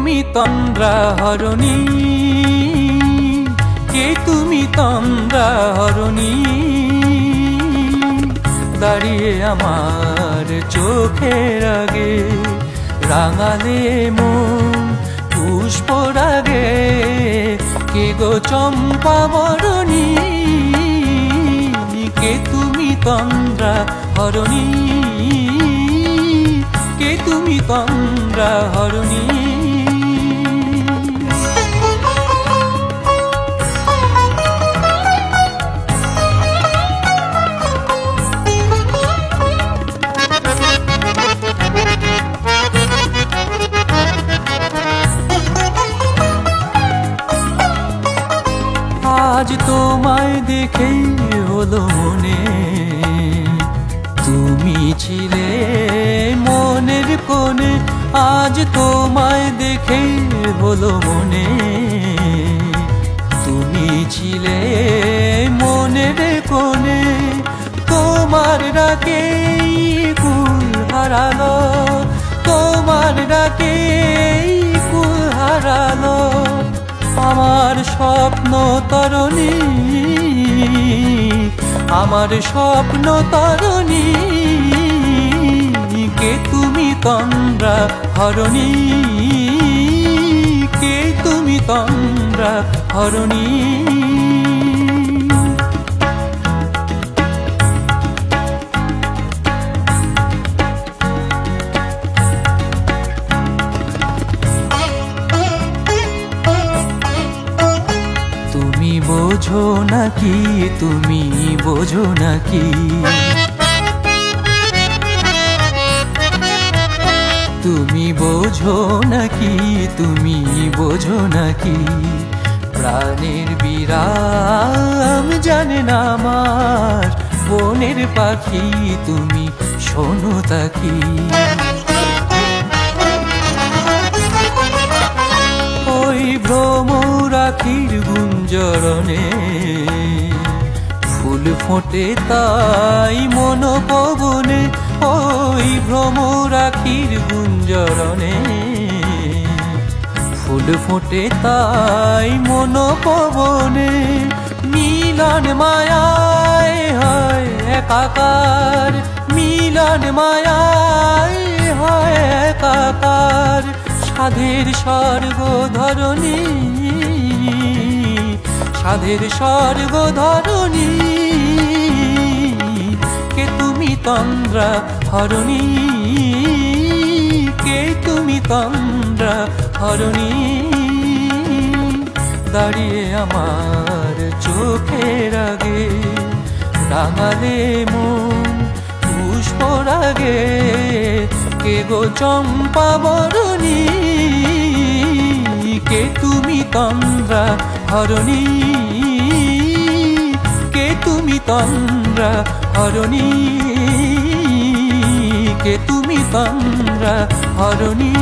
তুমি তন্দ্রা হরণী, কে তুমি তন্দ্রা হরণী, দাঁড়িয়ে আমার চোখের আগে রাঙালে মন পুষ্পরাগে, কে গো চম্পা বরণী, কে তুমি তন্দ্রা হরণী, কে তুমি তন্দ্রা হরণী। আজ তোমায় দেখে হলো মনে, তুমি ছিলে মনের কোণে, আজ তোমায় দেখে হলো মনে, তুমি ছিলে মনের কোণে, তোমার ডাকে কুল হারালো, তোমার ডাকে কুল হারালো আমার স্বপ্ন তরণী, আমার স্বপ্ন তরণী, কে তুমি তন্দ্রা হরণী, কে তুমি তন্দ্রা হরণী। তুমি বোঝো নাকি, তুমি বোঝো নাকি, তুমি বোঝো নাকি, তুমি বোঝো নাকি, প্রাণের বিরাম জানে না আমার বনের পাখি, তুমি শোনো তাকি। ওই ভ্রমরাখির গুঞ্জরণে ফুল ফোটে তাই মন পবনে, ওই ভ্রমরাখির গুঞ্জরণে ফুল ফোটে তাই মন পবনে, মিলন মায়ায় হয় একাকার, মিলন মায়ায় হয় একাকার, সাধের স্বর্গ ধরণী, সাধের স্বর্গ ধরণী, কে তুমি তন্দ্রা হরণী, কে তুমি তন্দ্রা হরণী, দাঁড়িয়ে আমার চোখের আগে রাঙালে মন পুষ্পরাগে, কে গো চম্পা বরণী, কে তুমি তন্দ্রা হরণী, কে তুমি তন্দ্রা হরণী, কে তুমি তন্দ্রা হরণী।